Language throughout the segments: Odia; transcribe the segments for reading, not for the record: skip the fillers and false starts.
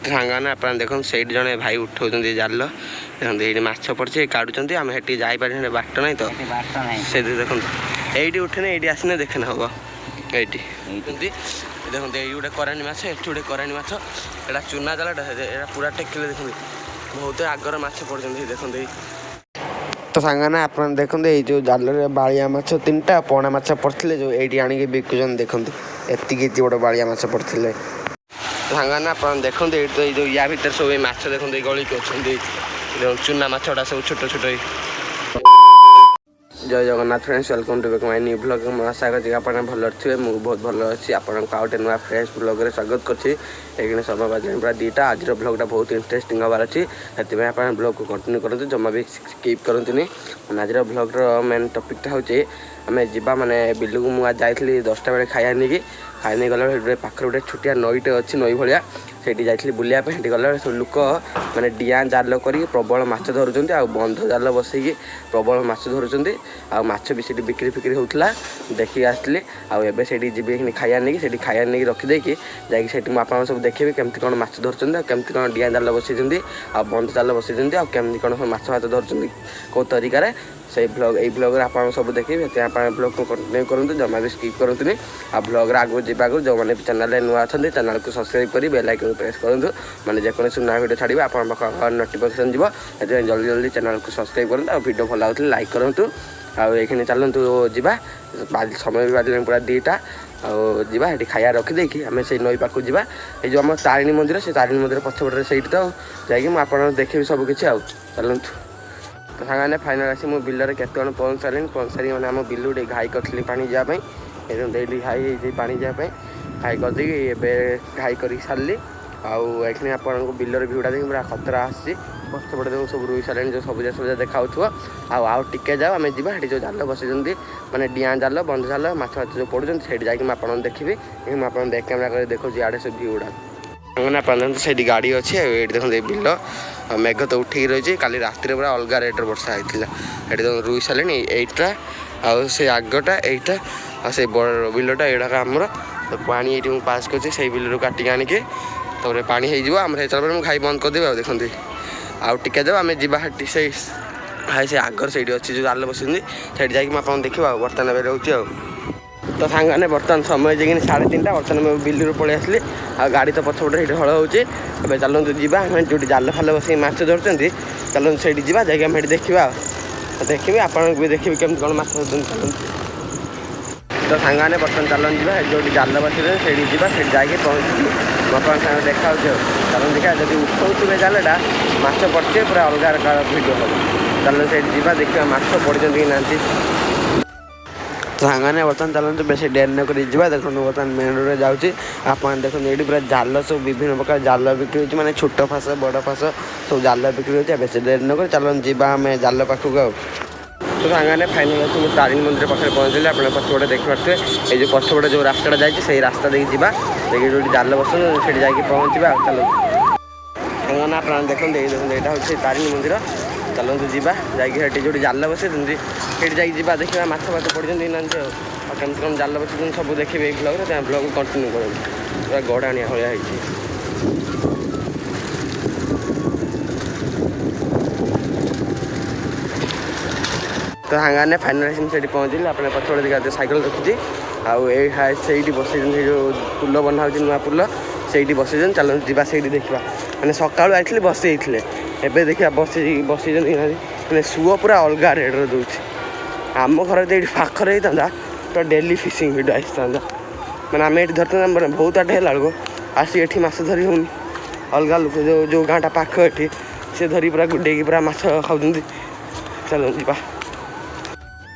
ସାଙ୍ଗମାନେ ଆପଣ ଦେଖନ୍ତୁ ସେଇଠି ଜଣେ ଭାଇ ଉଠାଉଛନ୍ତି ଜାଲ ଦେଖନ୍ତୁ ଏଇଠି ମାଛ ପଡ଼ିଛି କାଢ଼ୁଛନ୍ତି ଆମେ ସେଠି ଯାଇପାରିବୁ ବାଟ ନାହିଁ ତ ସେଇଠି ଦେଖନ୍ତୁ ଏଇଠି ଉଠେନେ ଏଇଠି ଆସିନେ ଦେଖେନେ ହେବ ଏଇଠି ଦେଖନ୍ତୁ ଏଇ ଗୋଟେ କରାଣ୍ଡି ମାଛ ଏଠି ଗୋଟେ କରାଣ୍ଡି ମାଛ ଏଇଟା ଚୁନା ଜାଲଟା ଏଇଟା ପୁରା ଟେକିଲେ ଦେଖନ୍ତୁ ବହୁତ ଆଗର ମାଛ ପଡ଼ୁଛନ୍ତି ଦେଖନ୍ତୁ ଏଇ ତ ସାଙ୍ଗମାନେ ଆପଣ ଦେଖନ୍ତୁ ଏଇ ଯେଉଁ ଜାଲରେ ବାଳିଆ ମାଛ 3ଟା ପଣା ମାଛ ପଡ଼ିଥିଲେ ଯେଉଁ ଏଇଠି ଆଣିକି ବିକୁଛନ୍ତି ଦେଖନ୍ତୁ ଏତିକି ବଡ଼ ବାଳିଆ ମାଛ ପଡ଼ିଥିଲେ ସାଙ୍ଗମାନେ ଆପଣ ଦେଖନ୍ତୁ ଏଇଠି ତ ଏଇ ଯେଉଁ ୟା ଭିତରେ ସବୁ ଏଇ ମାଛ ଦେଖନ୍ତୁ ଏଇ ଗଳିକି ଅଛନ୍ତି ଚୁନା ମାଛଟା ସବୁ ଛୋଟ ଛୋଟ ଜୟ Jagannath friends welcome to my new blog ମୁଁ ଆଶା କରୁଛି ଆପଣ ଭଲ ଥିବେ ମୁଁ ବହୁତ ଭଲ ଅଛି ଆପଣଙ୍କୁ ଆଉ ଗୋଟେ ନୂଆ ଫ୍ରେଶ୍ ବ୍ଲଗ୍ରେ ସ୍ୱାଗତ କରୁଛି ଏଇଖିଣି ସମୟ ବାଜିଲାଣି ପୁରା 2ଟା ଆଜିର ବ୍ଲଗ୍ଟା ବହୁତ ଇଣ୍ଟରେଷ୍ଟିଂ ହେବାର ଅଛି ସେଥିପାଇଁ ଆପଣ ବ୍ଲଗ୍କୁ କଣ୍ଟିନ୍ୟୁ କରନ୍ତୁ ଜମା ବି ସ୍କିପ୍ କରନ୍ତୁନି ଆଜିର ବ୍ଲଗ୍ର ମେନ୍ ଟପିକ୍ଟା ହେଉଛି ଆମେ ଯିବା ମାନେ ବିଲକୁ ମୁଁ ଆଜି ଯାଇଥିଲି 10ଟା ବେଳେ ଖାଇବା ନେଇକି ଗଲାବେଳେ ଗୋଟେ ପାଖରେ ଗୋଟେ ଛୋଟିଆ ନଈଟେ ଅଛି ନଈ ଭଳିଆ ସେଇଠି ଯାଇଥିଲି ବୁଲିବା ପାଇଁ ସେଠି ଗଲାବେଳେ ସବୁ ଲୋକ ମାନେ ଡିଆଁ ଜାଲ କରିକି ପ୍ରବଳ ମାଛ ଧରୁଛନ୍ତି ଆଉ ବନ୍ଧ ଜାଲ ବସେଇକି ପ୍ରବଳ ମାଛ ଧରୁଛନ୍ତି ଆଉ ମାଛ ବି ସେଇଠି ବିକ୍ରି ଫିକ୍ରି ହେଉଥିଲା ଦେଖିକି ଆସିଥିଲି ଆଉ ଏବେ ସେଇଠି ଯିବି ଖାଇବା ନେଇକି ସେଇଠି ଖାଇବା ନେଇକି ରଖିଦେଇକି ଯାଇକି ସେଇଠି ମୁଁ ଆପଣଙ୍କୁ ସବୁ ଦେଖିବି କେମିତି କ'ଣ ମାଛ ଧରୁଛନ୍ତି ଆଉ କେମିତି କ'ଣ ଡିଆଁ ଜାଲ ବସେଇଛନ୍ତି ଆଉ ବନ୍ଧ ଜାଲ ବସେଇଛନ୍ତି ଆଉ କେମିତି କ'ଣ ମାଛ ଧରୁଛନ୍ତି କେଉଁ ତରିକାରେ ସେଇ ବ୍ଲଗ୍ ଏଇ ବ୍ଲଗ୍ରେ ଆପଣ ସବୁ ଦେଖିବେ ସେଥିପାଇଁ ଆପଣ ବ୍ଲଗ୍କୁ କଣ୍ଟିନ୍ୟୁ କରନ୍ତୁ ଜମା ବି ସ୍କିପ୍ କରନ୍ତୁନି ଆଉ ବ୍ଲଗ୍ରେ ଆଗକୁ ଯିବାକୁ ଯେଉଁମାନେ ବି ଚ୍ୟାନେଲ୍ରେ ନୂଆ ଅଛନ୍ତି ଚ୍ୟାନେଲ୍କୁ ସବସ୍କ୍ରାଇବ୍ କରି ବେଲ୍ ଆଇକନ୍କୁ ପ୍ରେସ୍ କରନ୍ତୁ ମାନେ ଯେକୌଣସି ନୂଆ ଭିଡ଼ିଓ ଛାଡ଼ିବେ ଆପଣଙ୍କ ପାଖକୁ ନୋଟିଫିକେସନ୍ ଯିବ ସେଥିପାଇଁ ଜଲ୍ଦି ଚ୍ୟାନେଲ୍କୁ ସବସ୍କ୍ରାଇବ୍ କରନ୍ତୁ ଆଉ ଭିଡ଼ିଓ ଭଲ ଲାଗୁଥିଲେ ଲାଇକ୍ କରନ୍ତୁ ଆଉ ଏଇଖିଣି ଚାଲନ୍ତୁ ଯିବା ସମୟ ବି ବାଜିଲାଣି ପୁରା 2ଟା ଆଉ ଯିବା ସେଠି ଖାଇବା ରଖିଦେଇକି ଆମେ ସେଇ ନଈ ପାଖକୁ ଯିବା ଏଇ ଯେଉଁ ଆମ ତାରିଣୀ ମନ୍ଦିର ସେ ତାରିଣୀ ମନ୍ଦିର ପଛପଟରେ ସେଇଠି ତ ଯାଇକି ମୁଁ ଆପଣଙ୍କୁ ଦେଖିବି ସବୁ କିଛି ଆଉ ଚାଲନ୍ତୁ ତ ସାଙ୍ଗମାନେ ଫାଇନାଲ୍ ଆସି ମୁଁ ବିଲରେ କେତେ ଜଣ ପହଞ୍ଚି ମାନେ ଆମ ବିଲୁ ଟିକେ ଘାଇ କରିଥିଲି ପାଣି ଯିବା ପାଇଁ ଏଇଠି ଘାଇ ହେଇଛି ପାଣି ଯିବା ପାଇଁ ଘାଇ କରିଦେଇକି ଏବେ ଘାଇ କରିକି ସାରିଲି ଆଉ ଏଇଠି ଆପଣଙ୍କୁ ବିଲର ଭିଉଟା ଦେଖି ପୁରା ଖତରା ଆସିଛି ପଛପଟେ ଯେଉଁ ସବୁ ରୋଇ ସାରିଲେଣି ଯେଉଁ ସବୁଜ ଦେଖାଉଥିବ ଆଉ ଟିକେ ଯାଉ ଆମେ ଯିବା ସେଠି ଯେଉଁ ଜାଲ ବସେଇଛନ୍ତି ମାନେ ଡିଆଁ ଜାଲ ବନ୍ଧ ଜାଲ ମାଛ ଯେଉଁ ପଡ଼ୁଛନ୍ତି ସେଇଠି ଯାଇକି ମୁଁ ଆପଣଙ୍କୁ ଦେଖିବି ମୁଁ ଆପଣଙ୍କୁ ବ୍ୟାକ୍ କ୍ୟାମେରା କରି ଦେଖାଉଛି ଇଆଡ଼େ ସବୁ ଭିଉଟା ମାନେ ଆପଣ ଦେଖନ୍ତୁ ସେଇଠି ଗାଡ଼ି ଅଛି ଆଉ ଏଇଠି ଦେଖନ୍ତୁ ଏଇ ବିଲ ଆଉ ମେଘ ତ ଉଠିକି ରହିଛି କାଲି ରାତିରେ ପୁରା ଅଲଗା ରେଟ୍ରେ ବର୍ଷା ହେଇଥିଲା ଏଠି ରୋଇ ସାରିଲେଣି ଏଇଟା ଆଉ ସେ ଆଗଟା ଏଇଟା ଆଉ ସେଇ ବଡ଼ ବିଲଟା ଏଇଟାକ ଆମର ପାଣି ଏଇଠି ମୁଁ ପାସ୍ କରୁଛି ସେଇ ବିଲରୁ କାଟିକି ଆଣିକି ତାପରେ ପାଣି ହେଇଯିବ ଆମର ହେଇସାରିଲା ପରେ ମୁଁ ଘାଇ ବନ୍ଦ କରିଦେବି ଆଉ ଦେଖନ୍ତି ଆଉ ଟିକେ ଯାଉ ଆମେ ଯିବା ସେଠି ସେଇ ଆଗର ସେଇଠି ଅଛି ଯେଉଁ ଜାଲ ବସିଛନ୍ତି ସେଇଠି ଯାଇକି ମୁଁ ଆପଣଙ୍କୁ ଦେଖିବା ଆଉ ବର୍ତ୍ତମାନ ଏବେ ରହୁଛି ଆଉ ତ ସାଙ୍ଗମାନେ ବର୍ତ୍ତମାନ ସମୟ ଯାଇକିନି 3:30 ବର୍ତ୍ତମାନ ମୁଁ ବିଲରୁ ପଳେଇ ଆସିଲି ଆଉ ଗାଡ଼ି ତ ପଛପଟେ ସେଇଠି ହଳ ହେଉଛି ଏବେ ଚାଲନ୍ତୁ ଯିବା ଆମେ ଯେଉଁଠି ଜାଲ ଫାଲ ବସିକି ମାଛ ଧରୁଛନ୍ତି ଚାଲନ୍ତୁ ସେଇଠି ଯିବା ଯାଇକି ଆମେ ସେଇଠି ଦେଖିବା ଆଉ ଦେଖିବି ଆପଣଙ୍କୁ ବି ଦେଖିବି କେମିତି କ'ଣ ମାଛ ଧରୁଛନ୍ତି ଚାଲନ୍ତୁ ତ ସାଙ୍ଗମାନେ ବର୍ତ୍ତମାନ ଚାଲନ୍ତୁ ଯିବା ଯେଉଁଠି ଜାଲ ବସିଛନ୍ତି ସେଇଠି ଯିବା ସେଇଠି ଯାଇକି ପହଞ୍ଚିକି ବର୍ତ୍ତମାନ ସାଙ୍ଗରେ ଦେଖାହେଉଛି ଆଉ ଚାଲନ୍ତୁ ଦେଖିବା ଯଦି ଉଠଉଥିବେ ଜାଲଟା ମାଛ ପଡ଼ିଥିବେ ପୁରା ଅଲଗା ଭିଡ଼ିଓ ହେବ ଚାଲନ୍ତୁ ସେଇଠି ଯିବା ଦେଖିବା ମାଛ ପଡ଼ିଛନ୍ତି କି ନାହାନ୍ତି ସାଙ୍ଗମାନେ ବର୍ତ୍ତମାନ ଚାଲନ୍ତୁ ବେଶୀ ଡେରି ନ କରି ଯିବା ଦେଖନ୍ତୁ ବର୍ତ୍ତମାନ ମେନ୍ ରୋଡ଼ରେ ଯାଉଛି ଆପଣ ଦେଖନ୍ତୁ ଏଇଠି ପୁରା ଜାଲ ସବୁ ବିଭିନ୍ନ ପ୍ରକାର ଜାଲ ବିକ୍ରି ହେଉଛି ମାନେ ଛୋଟ ଫାସ ବଡ଼ ଫାସ ସବୁ ଜାଲ ବିକ୍ରି ହେଉଛି ବେଶୀ ଡେରି ନ କରି ଚାଲନ୍ତୁ ଯିବା ଆମେ ଜାଲ ପାଖକୁ ଆଉ ତ ସାଙ୍ଗମାନେ ଫାଇନାଲ୍ ଅଛି ମୁଁ ତାରିଣୀ ମନ୍ଦିର ପାଖରେ ପହଞ୍ଚିଲି ଆପଣ ପଛପଟେ ଦେଖିପାରୁଥିବେ ଏଇ ଯେଉଁ ପଛପଟେ ଯେଉଁ ରାସ୍ତାଟା ଯାଇଛି ସେଇ ରାସ୍ତା ଦେଇକି ଯିବା ଦେଇକି ଯେଉଁଠି ଜାଲ ବସୁଛନ୍ତି ସେଇଠି ଯାଇକି ପହଞ୍ଚିବା ଆଉ ଚାଲନ୍ତୁ ସାଙ୍ଗମାନେ ଆପଣ ଦେଖନ୍ତୁ ଏଇ ଦେଖନ୍ତୁ ଏଇଟା ହେଉଛି ତାରିଣୀ ମନ୍ଦିର ଚାଲନ୍ତୁ ଯିବା ଯାଇକି ସେଠି ଯେଉଁଠି ଜାଲ ବସେଇଛନ୍ତି ସେଇଠି ଯାଇକି ଯିବା ଦେଖିବା ମାଛ ପଡ଼ିଛନ୍ତି ନାହାନ୍ତି ଆଉ କେମିତି କ'ଣ ଜାଲ ବସେଇଛନ୍ତି ସବୁ ଦେଖିବେ ଏଇ ବ୍ଲଗ୍ରେ ତାଙ୍କ ବ୍ଲଗ୍କୁ କଣ୍ଟିନ୍ୟୁ କରନ୍ତୁ ପୁରା ଗଡ଼ାଣିଆ ଭଳିଆ ହେଇଛି ତ ସାଙ୍ଗମାନେ ଫାଇନାଲ୍ ଆସି ସେଇଠି ପହଞ୍ଚିଲି ଆପଣ ପଛପଟେ ଦେଖା ସାଇକେଲ ରଖିଛି ଆଉ ଏଇ ସେଇଠି ବସେଇଛନ୍ତି ସେଇ ଯେଉଁ ପୁଲ ବନା ହେଉଛି ନୂଆ ପୁଲ ସେଇଠି ବସେଇଛନ୍ତି ଚାଲନ୍ତୁ ଯିବା ସେଇଠି ଦେଖିବା ମାନେ ସକାଳୁ ଆସିଥିଲେ ବସେଇଥିଲେ ଏବେ ଦେଖିବା ବସେଇଛନ୍ତି ମାନେ ସୁଅ ପୁରା ଅଲଗା ରେଟ୍ରେ ଦେଉଛି ଆମ ଘର ଯଦି ଏଇଠି ପାଖରେ ହେଇଥାନ୍ତା ତ ଡେଲି ଫିସିଂ ଭିଡ଼ିଓ ଆସିଥାନ୍ତା ମାନେ ଆମେ ଏଇଠି ଧରିଥାନ୍ତା ମାନେ ବହୁତ ଆଟେ ହେଲା ବେଳକୁ ଆସି ଏଠି ମାଛ ଧରି ହେଉନି ଅଲଗା ଲୋକ ଯେଉଁ ଗାଁଟା ପାଖ ଏଠି ସେ ଧରି ପୁରା ଗୁଡ଼େଇକି ପୁରା ମାଛ ଖାଉଛନ୍ତି ଚାଲନ୍ତୁ ଯିବା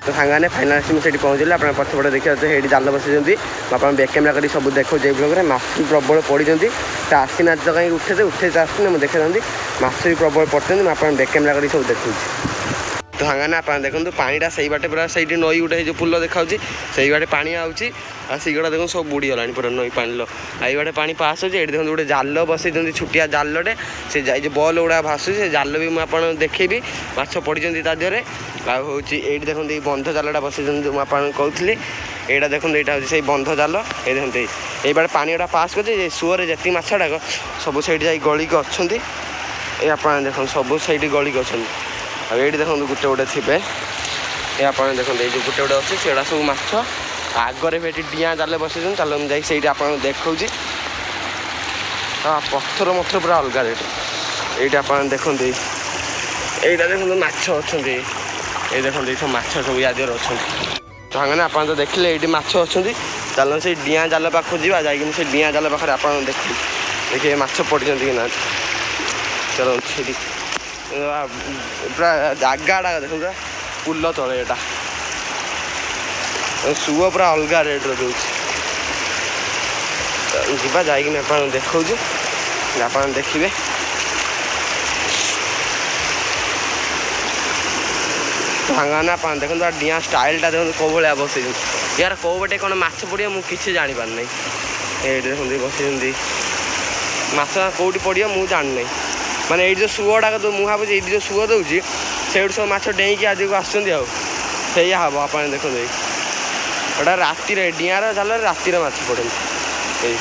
ତ ସାଙ୍ଗମାନେ ଫାଇନାଲ୍ ଆସି ମୁଁ ସେଇଠି ପହଞ୍ଚିଲି ଆପଣ ପଛପଟେ ଦେଖିବା ସେଇଠି ଜାଲ ବସେଇଛନ୍ତି ଆପଣ ବ୍ୟାକ୍ କ୍ୟାମେରା କରି ସବୁ ଦେଖାଉଛି ଏଇ ବ୍ଲଗ୍ରେ ମାଛ ବି ପ୍ରବଳ ପଡ଼ିଛନ୍ତି ତ ଆସିନାହାନ୍ତି ତ କାହିଁକି ଉଠେଇ ତ ଆସୁନି ମୁଁ ଦେଖାଇଥାନ୍ତି ମାଛ ବି ପ୍ରବଳ ପଡ଼ିଛନ୍ତି ମୁଁ ଆପଣ ବ୍ୟାକ୍ କ୍ୟାମେରା କରି ସବୁ ଦେଖାଉଛି ତ ସାଙ୍ଗମାନେ ଆପଣ ଦେଖନ୍ତୁ ପାଣିଟା ସେଇ ବାଟେ ପୁରା ସେଇଠି ନଈ ଗୋଟେ ଯେଉଁ ପୁଲ ଦେଖାଉଛି ସେଇ ବାଟେ ପାଣି ଆଉଛି ଆଉ ସେଇଗୁଡ଼ା ଦେଖନ୍ତୁ ସବୁ ବୁଡ଼ିଗଲାଣି ପୁରା ନଈ ପାଣିର ଆଉ ଏଇ ବାଟେ ପାଣି ପାସ୍ ହେଉଛି ଏଇଠି ଦେଖନ୍ତୁ ଗୋଟେ ଜାଲ ବସେଇଛନ୍ତି ଛୋଟିଆ ଜାଲଟେ ସେ ଯେଉଁ ବଲ୍ ଗୁଡ଼ା ଭାସୁଛି ସେ ଜାଲ ବି ମୁଁ ଆପଣଙ୍କୁ ଦେଖେଇବି ମାଛ ପଡ଼ିଛନ୍ତି ତା ଦେହରେ ଆଉ ହେଉଛି ଏଇଠି ଦେଖନ୍ତୁ ଏଇ ବନ୍ଧ ଜାଲଟା ବସେଇଛନ୍ତି ମୁଁ ଆପଣଙ୍କୁ କହୁଥିଲି ଏଇଟା ଦେଖନ୍ତୁ ଏଇଟା ହେଉଛି ସେଇ ବନ୍ଧ ଜାଲ ଏଇ ଦେଖନ୍ତୁ এইবারে ପାଣି ଗୁଡ଼ା ପାସ୍ କରୁଛି ସୁଅରେ ଯେତିକି ମାଛ ଗୁଡ଼ାକ ସବୁ ସେଇଠି ଯାଇ ଗଳିକି ଅଛନ୍ତି। ଏ ଆପଣ ଦେଖନ୍ତୁ ସବୁ ସେଇଠି ଗଳିକି ଅଛନ୍ତି। ଆଉ ଏଇଠି ଦେଖନ୍ତୁ ଗୋଟେ ଗୋଟେ ଥିବେ। ଏ ଆପଣ ଦେଖନ୍ତୁ ଏଇ ଯେଉଁ ଗୋଟେ ଗୋଟେ ଅଛି ସେଗୁଡ଼ା ସବୁ ମାଛ। ଆଗରେ ବି ଏଠି ଡିଆଁ ଜାଲ ବସେଇଛନ୍ତି। ଚାଲ ମୁଁ ଯାଇକି ସେଇଠି ଆପଣଙ୍କୁ ଦେଖାଉଛି। ପଥର ମଥର ପୁରା ଅଲଗା ରେଟ୍। ଏଇଠି ଆପଣ ଦେଖନ୍ତୁ ଏଇଟା ଦେଖନ୍ତୁ ମାଛ ଅଛନ୍ତି। ଏଇ ଦେଖନ୍ତୁ ଏଇ ସବୁ ମାଛ ସବୁ ୟା ଦେହରେ ଅଛନ୍ତି। ସାଙ୍ଗମାନେ ଆପଣ ତ ଦେଖିଲେ ଏଇଠି ମାଛ ଅଛନ୍ତି। ଚାଲନ୍ତୁ ସେଇ ଡିଆଁ ଜାଲ ପାଖକୁ ଯିବା। ଯାଇକିନି ସେ ଡିଆଁ ଜାଲ ପାଖରେ ଆପଣ ଦେଖିବେ ମାଛ ପଡ଼ିଛନ୍ତି କି ନାହାନ୍ତି। ଚାଲନ୍ତୁ ସେଠି ପୁରା ଜାଗାଟା ଦେଖନ୍ତୁ ପୁରା ପୁଲ ତଳେ ଏଇଟା ସୁଅ ପୁରା ଅଲଗା ରେଟ୍ର ଦେଉଛି। ଯିବା ଯାଇକିନି ଆପଣଙ୍କୁ ଦେଖାଉଛି ଆପଣ ଦେଖିବେ। ସାଙ୍ଗମାନେ ଆପଣ ଦେଖନ୍ତୁ ଡିଆଁ ଷ୍ଟାଇଲ୍ଟା ଦେଖନ୍ତୁ କେଉଁ ଭଳିଆ ବସେଇଛନ୍ତି। ୟାର କେଉଁ ପଟେ କ'ଣ ମାଛ ପଡ଼ିବ ମୁଁ କିଛି ଜାଣିପାରୁନାହିଁ। ଏଇଠି ଦେଖନ୍ତୁ ବସେଇଛନ୍ତି ମାଛ କେଉଁଠି ପଡ଼ିବ ମୁଁ ଜାଣିନାହିଁ। ମାନେ ଏଇଠି ଯେଉଁ ସୁଅଟା ମୁଁ ଭାବୁଛି ଏଇଠି ଯେଉଁ ସୁଅ ଦେଉଛି ସେଇଠୁ ସବୁ ମାଛ ଡେଇଁକି ଆଜିକୁ ଆସୁଛନ୍ତି। ଆଉ ସେଇଆ ହେବ ଆପଣ ଦେଖନ୍ତୁ ଏଇଟା ରାତିରେ ଡିଆଁର ଜାଲରେ ରାତିରେ ମାଛ ପଡ଼ନ୍ତି। ଏଇ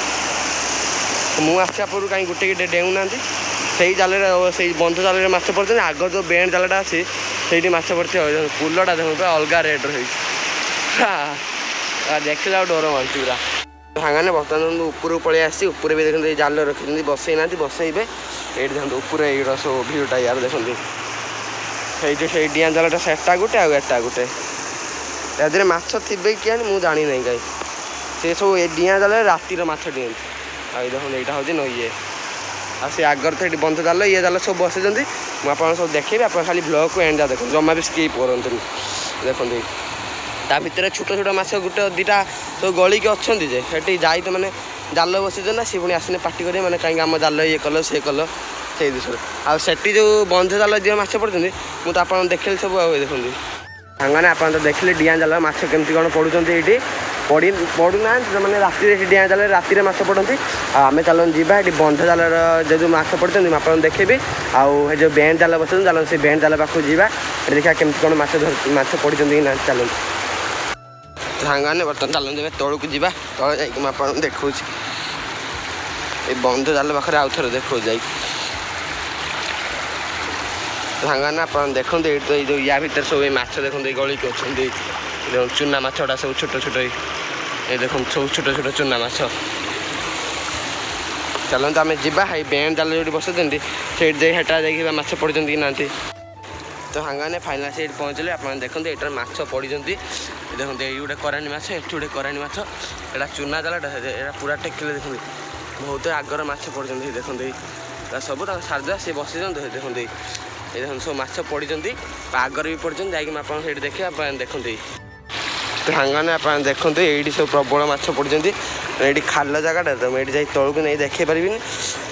ମୁଁ ଆସିବା ପୂର୍ବରୁ କାହିଁ ଗୋଟେ ଗୋଟେ ଡେଉଁନାହାନ୍ତି। ସେଇ ଜାଲରେ ସେଇ ବନ୍ଧ ଜାଲରେ ମାଛ ପଡ଼ୁଛନ୍ତି। ଆଗ ଯେଉଁ ବେଣ୍ଡ ଜାଲଟା ଅଛି ସେଇଠି ମାଛ ପଡ଼ିଥିବ। ପୁଲଟା ଦେଖନ୍ତୁ ପୁରା ଅଲଗା ରେଟ୍ର ହେଇଛି। ଦେଖିଲା ଆଉ ଡର ମାରୁଛି ପୁରା। ସାଙ୍ଗମାନେ ବର୍ତ୍ତମାନ ଉପରକୁ ପଳେଇ ଆସିଛି। ଉପରେ ବି ଦେଖନ୍ତୁ ଏଇ ଜାଲ ରଖିଛନ୍ତି ବସେଇ ନାହାନ୍ତି ବସେଇବେ। ଏଇଠି ଦେଖନ୍ତୁ ଉପରେ ଏଇଟା ସବୁ ଭିୟୁଟା ୟାର ଦେଖନ୍ତୁ। ସେଇ ଡିଆଁ ଜାଲଟା ସେଟା ଗୋଟେ ଆଉ ଏଟା ଗୋଟେ। ତା ଦେହରେ ମାଛ ଥିବେ କି ଆଣି ମୁଁ ଜାଣିନାହିଁ କାହିଁ। ସେ ସବୁ ଏ ଡିଆଁ ଜାଲରେ ରାତିର ମାଛ ଡିଅନ୍ତି। ଆଉ ଏଇ ଦେଖନ୍ତୁ ଏଇଟା ହେଉଛି ଇଏ। ଆଉ ସେ ଆଗରେ ତ ଏଠି ବନ୍ଧ ଜାଲ ଇଏ ଜାଲ ସବୁ ବସେଇଛନ୍ତି। ମୁଁ ଆପଣଙ୍କୁ ସବୁ ଦେଖେଇବି। ଆପଣ ଖାଲି ବ୍ଲଗ୍କୁ ଏଣ୍ଡ ଯା ଦେଖନ୍ତୁ। ଜମା ବି ସ୍କିପ୍ କରନ୍ତୁନି। ଦେଖନ୍ତୁ ତା ଭିତରେ ଛୋଟ ଛୋଟ ମାଛ ଗୋଟେ ଦୁଇଟା ସବୁ ଗଳିକି ଅଛନ୍ତି ଯେ ସେଠି ଯାଇ ତ ମାନେ ଜାଲ ବସେଇଛନ୍ତି ନା ସେ ପୁଣି ଆସିନେ ପାଟି କରିବେ ମାନେ କାହିଁକି ଆମ ଜାଲ ଇଏ କଲ ସିଏ କଲ ସେଇ ବିଷୟରେ। ଆଉ ସେଠି ଯେଉଁ ବନ୍ଧ ଜାଲ ଯେଉଁ ମାଛ ପଡ଼ୁଛନ୍ତି ମୁଁ ତ ଆପଣଙ୍କୁ ଦେଖେଇଲି ସବୁ। ଆଉ ଦେଖନ୍ତୁ ସାଙ୍ଗମାନେ ଆପଣ ତ ଦେଖିଲେ ଡିଆଁ ଜାଲ ମାଛ କେମିତି କ'ଣ ପଡ଼ୁଛନ୍ତି। ଏଇଠି ପଡ଼ୁନାହାନ୍ତି ମାନେ ରାତିରେ ଏଠି ଡିଆଁ ଜାଲରେ ରାତିରେ ମାଛ ପଡ଼ନ୍ତି। ଆଉ ଆମେ ଚାଲନ୍ତୁ ଯିବା ଏଠି ବନ୍ଧ ଜାଲର ଯେଉଁ ମାଛ ପଡ଼ୁଛନ୍ତି ମୁଁ ଆପଣଙ୍କୁ ଦେଖେଇବି। ଆଉ ଏ ଯେଉଁ ବେଣ୍ଡ ଜାଲ ବସୁଛନ୍ତି ଚାଲନ୍ତୁ ସେ ବେଣ୍ଡ ଜାଲ ପାଖକୁ ଯିବା। ଏଠି ଦେଖିବା କେମିତି କ'ଣ ମାଛ ପଡ଼ିଛନ୍ତି କି ନା। ଚାଲନ୍ତୁ ସାଙ୍ଗମାନେ ବର୍ତ୍ତମାନ ଚାଲନ୍ତୁ ଏବେ ତଳକୁ ଯିବା। ତଳେ ଯାଇକି ମୁଁ ଆପଣଙ୍କୁ ଦେଖାଉଛି। ଏଇ ବନ୍ଧ ଜାଲ ପାଖରେ ଆଉ ଥରେ ଦେଖାଉଛି ଯାଇକି। ସାଙ୍ଗମାନେ ଆପଣ ଦେଖନ୍ତୁ ଏଇଠି ତ ଏଇ ଯେଉଁ ୟା ଭିତରେ ସବୁ ଏଇ ମାଛ ଦେଖନ୍ତୁ ଏଇ ଗଳିକି ଅଛନ୍ତି। ଚୁନା ମାଛଟା ସବୁ ଛୋଟ ଛୋଟ ଏଇ ଦେଖନ୍ତୁ ସବୁ ଛୋଟ ଛୋଟ ଚୁନା ମାଛ। ଚାଲନ୍ତୁ ଆମେ ଯିବା। ଏଇ ବେଣ୍ଡ ଜାଲ ଯେଉଁଠି ବସୁଛନ୍ତି ସେଇଠି ଯାଇ ହେଟା ଯାଇକି ମାଛ ପଡ଼ିଛନ୍ତି କି ନାହାନ୍ତି। ତ ସାଙ୍ଗମାନେ ଫାଇନାଲ୍ ସେଇଠି ପହଞ୍ଚିଲେ। ଆପଣ ଦେଖନ୍ତୁ ଏଇଟାରେ ମାଛ ପଡ଼ିଛନ୍ତି। ଦେଖନ୍ତୁ ଏଇ ଗୋଟେ କରାଣ୍ଡି ମାଛ ଏଠି ଗୋଟେ କରାଣ୍ଡି ମାଛ। ଏଇଟା ଚୁନା ଜାଲଟା ଏଇଟା ପୁରା ଟେକିଲେ ଦେଖନ୍ତୁ ବହୁତ ଆଗର ମାଛ ପଡ଼ିଛନ୍ତି। ଦେଖନ୍ତୁ ଏଇଟା ସବୁ ତାଙ୍କ ସାରଦା ସିଏ ବସିଛନ୍ତି। ଦେଖନ୍ତୁ ଏଇ ଦେଖନ୍ତୁ ସବୁ ମାଛ ପଡ଼ିଛନ୍ତି ଆଗରେ ବି ପଡ଼ିଛନ୍ତି। ଯାଇକି ମୁଁ ଆପଣଙ୍କୁ ସେଇଠି ଦେଖିବା। ଆପଣ ଦେଖନ୍ତୁ ସାଙ୍ଗମାନେ ଆପଣ ଦେଖନ୍ତୁ ଏଇଠି ସବୁ ପ୍ରବଳ ମାଛ ପଡ଼ିଛନ୍ତି। ଏଇଠି ଖାଲ ଜାଗାଟା ତ ମୁଁ ଏଇଠି ଯାଇ ତଳକୁ ନେଇ ଦେଖାଇ ପାରିବିନି।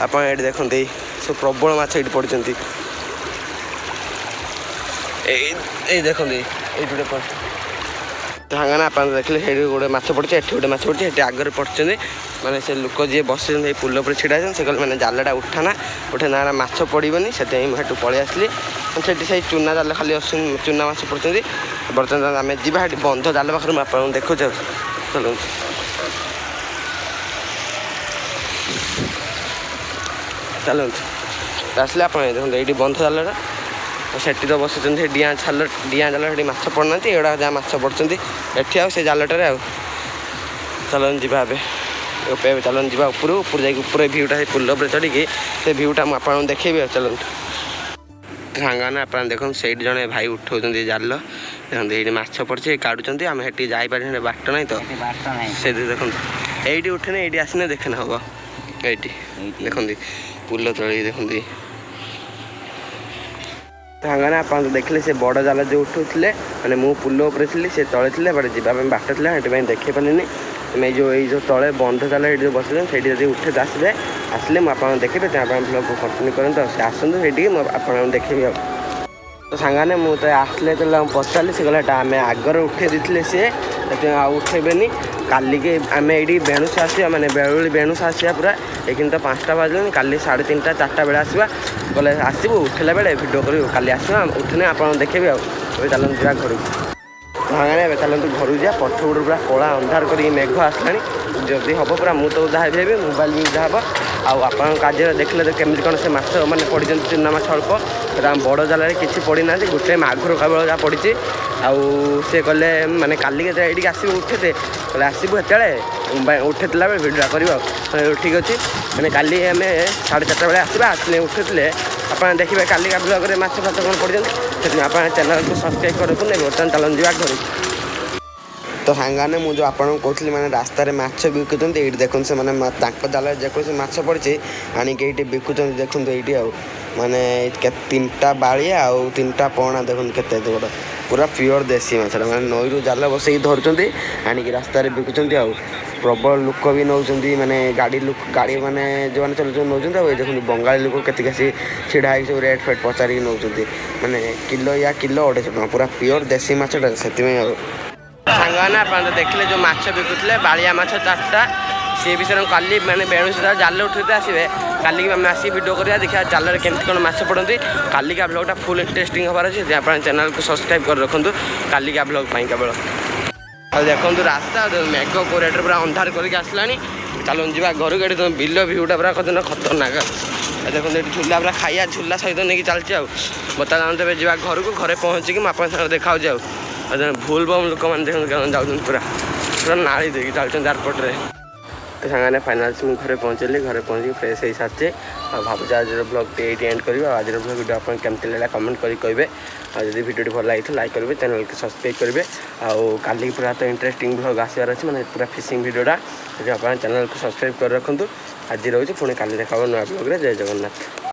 ଆପଣ ଏଇଠି ଦେଖନ୍ତୁ ଏଇ ସବୁ ପ୍ରବଳ ମାଛ ଏଇଠି ପଡ଼ିଛନ୍ତି। ଏଇ ଦେଖନ୍ତୁ ଏଇଠି ଗୋଟେ ସାଙ୍ଗମାନେ ଆପଣ ଦେଖିଲେ ସେଇଠି ଗୋଟେ ମାଛ ପଡ଼ିଛି ଏଠି ଗୋଟେ ମାଛ ପଡ଼ିଛି। ଏଠି ଆଗରେ ପଡ଼ିଛନ୍ତି ମାନେ ସେ ଲୋକ ଯିଏ ବସିଛନ୍ତି ଏଇ ପୁଲ ଉପରେ ଛିଡ଼ା ହେଇଛନ୍ତି। ସେ କହିଲେ ମାନେ ଜାଲଟା ଉଠାନା ମାଛ ପଡ଼ିବନି। ସେଥିପାଇଁ ମୁଁ ସେଠୁ ପଳେଇ ଆସିଲି। ସେଠି ସେଇ ଚୁନା ଜାଲ ଖାଲି ଆସୁଛନ୍ତି ଚୁନା ମାଛ ପଡ଼ୁଛନ୍ତି। ବର୍ତ୍ତମାନ ଆମେ ଯିବା ସେଠି ବନ୍ଧ ଜାଲ ପାଖରେ ମୁଁ ଆପଣଙ୍କୁ ଦେଖୁଛି। ଚାଲନ୍ତୁ ଚାଲନ୍ତୁ ଆସିଲେ ଆପଣ ଦେଖନ୍ତୁ ଏଇଠି ବନ୍ଧ ଜାଲଟା ସେଠି ତ ବସୁଛନ୍ତି ସେ ଡିଆଁ ଜାଲ ସେଠି ମାଛ ପଡ଼ୁନାହାନ୍ତି। ଏଗୁଡ଼ା ଯାହା ମାଛ ପଡ଼ୁଛନ୍ତି ଏଠି ଆଉ ସେ ଜାଲଟାରେ। ଆଉ ଚାଲନ୍ତୁ ଯିବା ଏବେ ଚାଲନ୍ତୁ ଯିବା ଉପରୁ ଯାଇକି ଉପରେ ଭିୟୁଟା ସେ ପୁଲ ଉପରେ ଚଢ଼ିକି ସେ ଭିୟୁଟା ମୁଁ ଆପଣଙ୍କୁ ଦେଖେଇବି। ଆଉ ଚାଲନ୍ତୁ ସାଙ୍ଗମାନେ ଆପଣ ଦେଖନ୍ତୁ ସେଇଠି ଜଣେ ଭାଇ ଉଠାଉଛନ୍ତି ଜାଲ। ଦେଖନ୍ତୁ ଏଇଠି ମାଛ ପଡ଼ିଛି କାଢ଼ୁଛନ୍ତି। ଆମେ ସେଠି ଯାଇପାରିବୁ ବାଟ ନାହିଁ ତ ସେଇଠି ଦେଖନ୍ତୁ ଏଇଠି ଉଠେନେ ଏଇଠି ଆସିନେ ଦେଖେନେ ହେବ। ଏଇଠି ଦେଖନ୍ତି ପୁଲ ତଳେ ଦେଖନ୍ତି ସାଙ୍ଗମାନେ ଆପଣ ତ ଦେଖିଲେ ସେ ବଡ଼ ଜାଲ ଯେଉଁ ଉଠୁଥିଲେ ମାନେ ମୁଁ ପୁଲ ଉପରେ ଥିଲି ସେ ତଳେ ଥିଲେ ବଟ୍ ଯିବା ପାଇଁ ବାଟ ଥିଲା ସେଥିପାଇଁ ଦେଖେଇ ପାରିଲିନି। ଏଇ ଯେଉଁ ତଳେ ବନ୍ଧ ଜାଲ ଏଇଠି ଯେଉଁ ବସିଛନ୍ତି ସେଇଠି ଯଦି ଉଠେ ଆସିଲେ ମୁଁ ଆପଣଙ୍କୁ ଦେଖେଇବି। ତେଣୁ ଆପଣ ବ୍ଲଗ୍କୁ କଣ୍ଟିନ୍ୟୁ କରନ୍ତୁ। ଆଉ ସେ ଆସନ୍ତୁ ସେଇଠିକି ମୁଁ ଆପଣଙ୍କୁ ଦେଖେଇବି। ଆଉ ତ ସାଙ୍ଗମାନେ ମୁଁ ତ ଆସିଲେ ଯେତେବେଳେ ମୁଁ ପଚାରିଲି ସେ କହିଲା ଏଇଟା ଆମେ ଆଗରେ ଉଠେଇ ଦେଇଥିଲେ ସିଏ ସେଥିପାଇଁ ଆଉ ଉଠେଇବେନି। କାଲିକି ଆମେ ଏଇଠି ବେଣୁସ ଆସିବା ମାନେ ବେଳୁଳି ବେଣୁସ ଆସିବା ପୁରା ଏଇଖିଣି ତ 5ଟା ବାଜିଲାଣି। କାଲି 3:30 4ଟା ବେଳେ ଆସିବା। କହିଲେ ଆସିବୁ ଉଠିଲା ବେଳେ ଭିଡ଼ିଓ କରିବୁ କାଲି ଆସିବା ଉଠିନେ ଆପଣଙ୍କୁ ଦେଖେଇବି। ଆଉ ଏବେ ଚାଲନ୍ତୁ ଯିବା ଘରକୁ। ଭାଙ୍ଗା ଏବେ ଚାଲନ୍ତୁ ଘରକୁ ଯିବା। ପଛ ପଟୁ ପୁରା କଳା ଅନ୍ଧାର କରିକି ମେଘ ଆସିଲାଣି। ଯଦି ହେବ ପୁରା ମୁଁ ତ ଉଦା ହେବି, ମୋବାଇଲ ବି ଉଦା ହେବ। ଆଉ ଆପଣଙ୍କ କାର୍ଯ୍ୟରେ ଦେଖିଲେ ତ କେମିତି କ'ଣ ସେ ମାଛ ମାନେ ପଡ଼ିଛନ୍ତି, ଚୁନା ମାଛ ଅଳ୍ପ, ଆମ ବଡ଼ ଜାଲରେ କିଛି ପଡ଼ିନାହାନ୍ତି, ଗୋଟେ ମାଗୁର କେବଳ ଯାହା ପଡ଼ିଛି। ଆଉ ସେ କହିଲେ ମାନେ କାଲି କେତେବେଳେ ଏଇଠିକି ଆସିବୁ ଉଠେଇତେ, କହିଲେ ଆସିବୁ ଏତେବେଳେ ଉଠେଇଥିଲା ବେଳେ ଭିଡ଼ିଓ କରିବ। ଆଉ ଠିକ୍ ଅଛି, ମାନେ କାଲି ଆମେ 4:30 ବେଳେ ଆସିବା। ଆସିଲେ ଉଠେଇଥିଲେ ଆପଣ ଦେଖିବେ କାଲିକା ବ୍ଲଗ୍ରେ ମାଛ ଫାଛ କ'ଣ ପଡ଼ିଛନ୍ତି। ସେଥିପାଇଁ ଆପଣ ଚ୍ୟାନେଲକୁ ସବସ୍କ୍ରାଇବ୍ କରି ରଖନ୍ତୁ। ବର୍ତ୍ତମାନ ଚାଲନ୍ତୁ ଯିବା ଘରକୁ। ତ ସାଙ୍ଗମାନେ ମୁଁ ଯେଉଁ ଆପଣଙ୍କୁ କହୁଥିଲି ମାନେ ରାସ୍ତାରେ ମାଛ ବିକୁଛନ୍ତି, ଏଇଠି ଦେଖନ୍ତୁ ସେମାନେ ତାଙ୍କ ଜାଲରେ ଯେକୌଣସି ମାଛ ପଡ଼ିଛି ଆଣିକି ଏଇଠି ବିକୁଛନ୍ତି। ଦେଖନ୍ତୁ ଏଇଠି ଆଉ ମାନେ 3ଟା ବାଳିଆ ଆଉ 3ଟା ପଣା ଦେଖନ୍ତୁ କେତେ ବଡ଼, ପୁରା ପିଓର ଦେଶୀ ମାଛଟା, ମାନେ ନଈରୁ ଜାଲ ବସେଇକି ଧରୁଛନ୍ତି ଆଣିକି ରାସ୍ତାରେ ବିକୁଛନ୍ତି। ଆଉ ପ୍ରବଳ ଲୋକ ବି ନେଉଛନ୍ତି, ମାନେ ଗାଡ଼ି ମାନେ ଯେଉଁମାନେ ଚଲାଉଛନ୍ତି ନେଉଛନ୍ତି। ଆଉ ଏ ଦେଖନ୍ତୁ ବଙ୍ଗାଳୀ ଲୋକ କେତିକି ଆସି ଛିଡ଼ା ହେଇକି ସବୁ ରେଟ୍ ଫେଟ୍ ପଚାରିକି ନେଉଛନ୍ତି, ମାନେ କିଲୋ 250 ଟଙ୍କା, ପୁରା ପିଓର ଦେଶୀ ମାଛଟା। ସେଥିପାଇଁ ଆଉ ସାଙ୍ଗମାନେ ଆପଣ ତ ଦେଖିଲେ ଯେଉଁ ମାଛ ବିକୁଥିଲେ ବାଳିଆ ମାଛ 4ଟା, ସିଏ ବି ସେମାନଙ୍କୁ କାଲି ମାନେ ବେଣୁ ସୁଦ୍ଧା ଜାଲ ଉଠେଇତେ ଆସିବେ। କାଲିକି ଆମେ ଆସିକି ଭିଡ଼ିଓ କରିବା, ଦେଖିବା ଜାଲରେ କେମିତି କ'ଣ ମାଛ ପଡ଼ନ୍ତି। କାଲିକା ବ୍ଲଗ୍ଟା ଫୁଲ୍ ଇଣ୍ଟରେଷ୍ଟିଂ ହେବାର ଅଛି। ଆପଣ ଚ୍ୟାନେଲକୁ ସବସ୍କ୍ରାଇବ୍ କରି ରଖନ୍ତୁ କାଲିକା ବ୍ଲଗ୍ ପାଇଁ କେବଳ। ଆଉ ଦେଖନ୍ତୁ ରାସ୍ତା ମେଘ କୋଉ ରେଟ୍ରେ ପୁରା ଅନ୍ଧାର କରିକି ଆସିଲାଣି। ଚାଲନ୍ତୁ ଯିବା ଘରକୁ। ଏଠି ତୁମ ବିଲ ଭିୟୁଟା ପୁରା କଦିନ ଖତରନାକ। ଦେଖନ୍ତୁ ଏଠି ଝୁଲା ପୁରା ଖାଇବା ଝୁଲା ସହିତ ନେଇକି ଚାଲିଛି। ଆଉ ବର୍ତ୍ତମାନ ଏବେ ଯିବା ଘରକୁ। ଘରେ ପହଞ୍ଚିକି ମୁଁ ଆପଣଙ୍କ ସାଙ୍ଗରେ ଦେଖାହେଉଛି। ଆଉ ଭୁଲ ବମ୍ ଲୋକମାନେ ଦେଖନ୍ତୁ କେମିତି ଯାଉଛନ୍ତି, ପୁରା ନାଳି ଦେଇକି ଚାଲୁଛନ୍ତି ଏୟାରପୋର୍ଟରେ। ସାଙ୍ଗମାନେ ଫାଇନାଲ୍ସ ମୁଁ ଘରେ ପହଞ୍ଚିଲି। ଘରେ ପହଞ୍ଚିକି ଫ୍ରେଶ୍ ହେଇସାରିଛି। ଆଉ ଭାବୁଛି ଆଜିର ବ୍ଲଗ୍ଟି ଏଇଠି ଏଣ୍ଡ କରିବା। ଆଉ ଆଜିର ବ୍ଲଗ୍ ଭିଡ଼ିଓ ଆପଣ କେମିତି ଲାଗିଲା କମେଣ୍ଟ କରି କହିବେ। ଆଉ ଯଦି ଭିଡ଼ିଓଟି ଭଲ ଲାଗିଥିଲା ଲାଇକ୍ କରିବେ, ଚ୍ୟାନେଲକୁ ସବସ୍କ୍ରାଇବ୍ କରିବେ। ଆଉ କାଲି ପୁରା ତ ଇଣ୍ଟରେଷ୍ଟିଂ ବ୍ଲଗ୍ ଆସିବାର ଅଛି, ମାନେ ପୁରା ଫିସିଂ ଭିଡ଼ିଓଟା। ଯଦି ଆପଣ ଚ୍ୟାନେଲକୁ ସବସ୍କ୍ରାଇବ୍ କରି ରଖନ୍ତୁ। ଆଜି ରହୁଛି, ପୁଣି କାଲି ଦେଖା ହେବ ନୂଆ ବ୍ଲଗ୍ରେ। ଜୟ ଜଗନ୍ନାଥ।